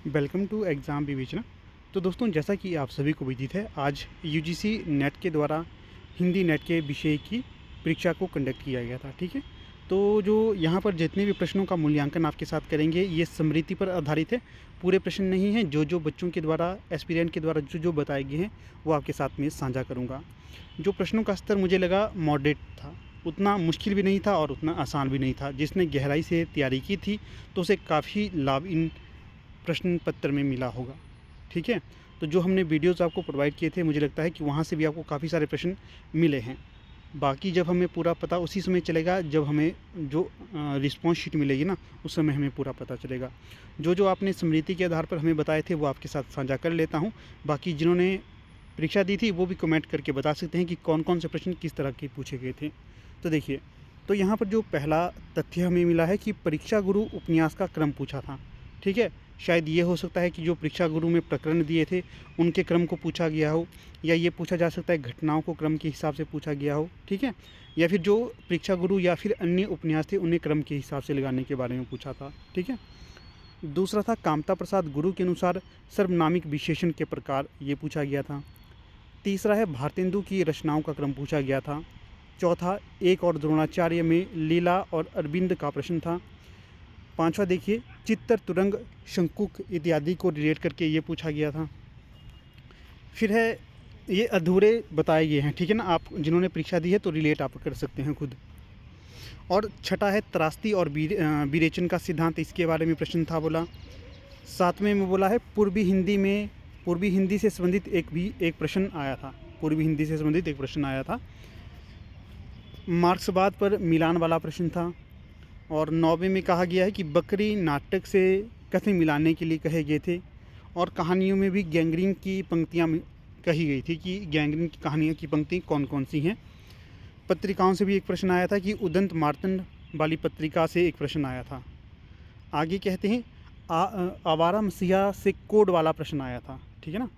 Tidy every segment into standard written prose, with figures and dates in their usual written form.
Welcome to exam विवेचना। तो दोस्तों, जैसा कि आप सभी को विदित है, आज यूजीसी नेट के द्वारा हिंदी नेट के विषय की परीक्षा को कंडक्ट किया गया था। ठीक है, तो जो यहाँ पर जितने भी प्रश्नों का मूल्यांकन आपके साथ करेंगे, ये स्मृति पर आधारित है। पूरे प्रश्न नहीं हैं। जो बच्चों के द्वारा, एस्पिरेंट के द्वारा जो बताए गए हैं, वो आपके साथ में साझा करूँगा। जो प्रश्नों का स्तर मुझे लगा मॉडरेट था, उतना मुश्किल भी नहीं था और उतना आसान भी नहीं था। जिसने गहराई से तैयारी की थी तो उसे काफ़ी लाभ इन प्रश्न पत्र में मिला होगा। ठीक है, तो जो हमने वीडियोज़ आपको प्रोवाइड किए थे, मुझे लगता है कि वहाँ से भी आपको काफ़ी सारे प्रश्न मिले हैं। बाकी जब हमें पूरा पता उसी समय चलेगा जब हमें जो रिस्पॉन्स शीट मिलेगी ना, उस समय हमें पूरा पता चलेगा। जो आपने स्मृति के आधार पर हमें बताए थे, वो आपके साथ साझा कर लेता हूँ। बाकी जिन्होंने परीक्षा दी थी वो भी कमेंट करके बता सकते हैं कि कौन कौन से प्रश्न किस तरह के पूछे गए थे। तो देखिए, तो यहाँ पर जो पहला तथ्य हमें मिला है कि परीक्षा गुरु उपन्यास का क्रम पूछा था। ठीक है, शायद ये हो सकता है कि जो परीक्षा गुरु में प्रकरण दिए थे उनके क्रम को पूछा गया हो, या ये पूछा जा सकता है घटनाओं को क्रम के हिसाब से पूछा गया हो। ठीक है, या फिर जो परीक्षा गुरु या फिर अन्य उपन्यास थे उन्हें क्रम के हिसाब से लगाने के बारे में पूछा था। ठीक है, दूसरा था कामता प्रसाद गुरु के अनुसार सर्वनामिक विशेषण के प्रकार, ये पूछा गया था। तीसरा है भारतेंदु की रचनाओं का क्रम पूछा गया था। चौथा, एक और द्रोणाचार्य में लीला और अरविंद का प्रश्न था। पांचवा देखिए, चित्तर तुरंग शंकुक इत्यादि को रिलेट करके ये पूछा गया था। फिर है ये अधूरे बताए गए हैं। ठीक है ना, आप जिन्होंने परीक्षा दी है तो रिलेट आप कर सकते हैं खुद। और छठा है त्रास्ती और विरेचन का सिद्धांत, इसके बारे में प्रश्न था बोला। सातवें में बोला है पूर्वी हिंदी से संबंधित एक प्रश्न आया था। पूर्वी हिंदी से संबंधित एक प्रश्न आया था। मार्क्सवाद पर मिलान वाला प्रश्न था। और 9वें में कहा गया है कि बकरी नाटक से कथन मिलाने के लिए कहे गए थे। और कहानियों में भी गैंग्रीन की पंक्तियाँ कही गई थी कि गैंग्रीन की कहानियों की पंक्ति कौन कौन सी हैं। पत्रिकाओं से भी एक प्रश्न आया था कि उदंत मार्तंड वाली पत्रिका से एक प्रश्न आया था। आगे कहते हैं आवारा मसीहा से कोड वाला प्रश्न आया था। ठीक है ना,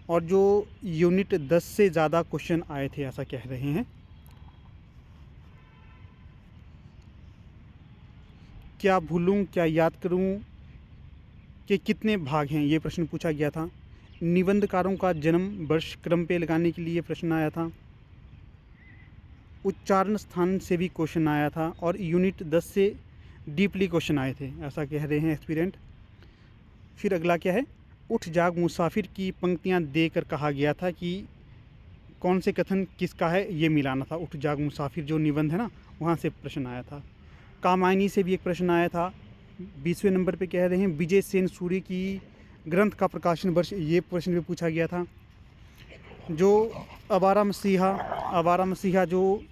और जो यूनिट 10 से ज़्यादा क्वेश्चन आए थे, ऐसा कह रहे हैं। क्या भूलूं क्या याद करूं के कितने भाग हैं, ये प्रश्न पूछा गया था। निबंधकारों का जन्म वर्ष क्रम पे लगाने के लिए प्रश्न आया था। उच्चारण स्थान से भी क्वेश्चन आया था। और यूनिट 10 से डीपली क्वेश्चन आए थे, ऐसा कह रहे हैं एस्पिरेंट। फिर अगला क्या है, उठ जाग मुसाफिर की पंक्तियां देकर कहा गया था कि कौन से कथन किसका है, ये मिलाना था। उठ जाग मुसाफिर जो निबंध है ना, वहाँ से प्रश्न आया था। कामायनी से भी एक प्रश्न आया था। 20वें नंबर पे कह रहे हैं विजय सेन सूर्य की ग्रंथ का प्रकाशन वर्ष, ये प्रश्न भी पूछा गया था। जो आवारा मसीहा जो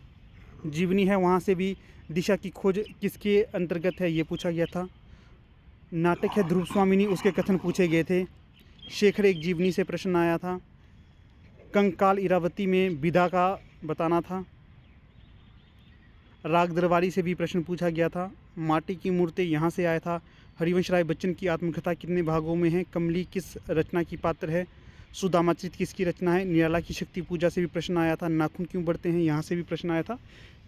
जीवनी है, वहाँ से भी दिशा की खोज किसके अंतर्गत है, ये पूछा गया था। नाटक है ध्रुव स्वामिनी, उसके कथन पूछे गए थे। शेखर एक जीवनी से प्रश्न आया था। कंकाल इरावती में विधा का बताना था। राग दरबारी से भी प्रश्न पूछा गया था। माटी की मूर्ति यहाँ से आया था। हरिवंश राय बच्चन की आत्मकथा कितने भागों में है। कमली किस रचना की पात्र है। सुदामाचरित किसकी रचना है। निराला की शक्ति पूजा से भी प्रश्न आया था। नाखून क्यों बढ़ते हैं, यहाँ से भी प्रश्न आया था।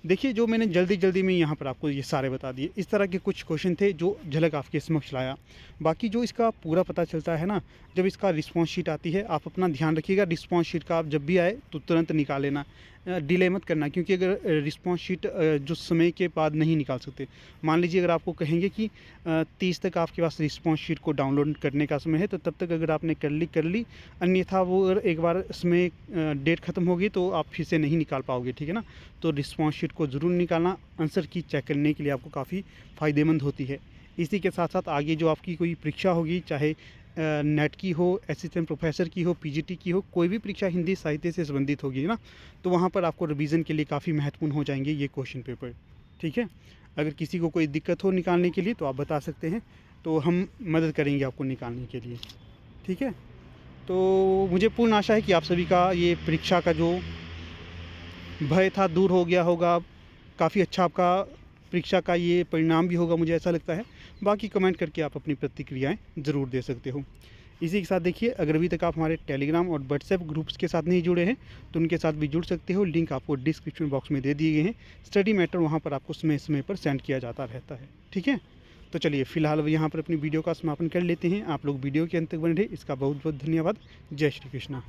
देखिए, जो मैंने जल्दी में यहाँ पर आपको ये सारे बता दिए, इस तरह के कुछ क्वेश्चन थे जो झलक आपके समक्ष लाया। बाकी जो इसका पूरा पता चलता है ना, जब इसका रिस्पॉन्स शीट आती है, आप अपना ध्यान रखिएगा। रिस्पॉन्स शीट का आप जब भी आए तो तुरंत निकाल लेना, डिले मत करना। क्योंकि अगर रिस्पॉन्स शीट जो समय के बाद नहीं निकाल सकते, मान लीजिए अगर आपको कहेंगे कि 30 तक आपके पास रिस्पॉन्स शीट को डाउनलोड करने का समय है, तो तब तक अगर आपने कर ली। अन्यथा वो अगर एक बार समय डेट ख़त्म होगी तो आप फिर से नहीं निकाल पाओगे। ठीक है ना, तो रिस्पॉन्स शीट को ज़रूर निकालना, आंसर की चेक करने के लिए आपको काफ़ी फ़ायदेमंद होती है। इसी के साथ साथ आगे जो आपकी कोई परीक्षा होगी, चाहे नेट की हो, असिस्टेंट प्रोफेसर की हो, पीजीटी की हो, कोई भी परीक्षा हिंदी साहित्य से संबंधित होगी ना, तो वहाँ पर आपको रिवीजन के लिए काफ़ी महत्वपूर्ण हो जाएंगे ये क्वेश्चन पेपर। ठीक है, अगर किसी को कोई दिक्कत हो निकालने के लिए तो आप बता सकते हैं, तो हम मदद करेंगे आपको निकालने के लिए। ठीक है, तो मुझे पूर्ण आशा है कि आप सभी का ये परीक्षा का जो भय था दूर हो गया होगा। काफ़ी अच्छा आपका परीक्षा का ये परिणाम भी होगा, मुझे ऐसा लगता है। बाकी कमेंट करके आप अपनी प्रतिक्रियाएं ज़रूर दे सकते हो। इसी के साथ देखिए, अगर अभी तक आप हमारे टेलीग्राम और व्हाट्सएप ग्रुप्स के साथ नहीं जुड़े हैं तो उनके साथ भी जुड़ सकते हो। लिंक आपको डिस्क्रिप्शन बॉक्स में दे दिए गए हैं। स्टडी मैटर वहाँ पर आपको समय समय पर सेंड किया जाता रहता है। ठीक है, तो चलिए फ़िलहाल यहाँ पर अपनी वीडियो का समापन कर लेते हैं। आप लोग वीडियो के अंत तक बने रहे, इसका बहुत बहुत धन्यवाद। जय श्री कृष्णा।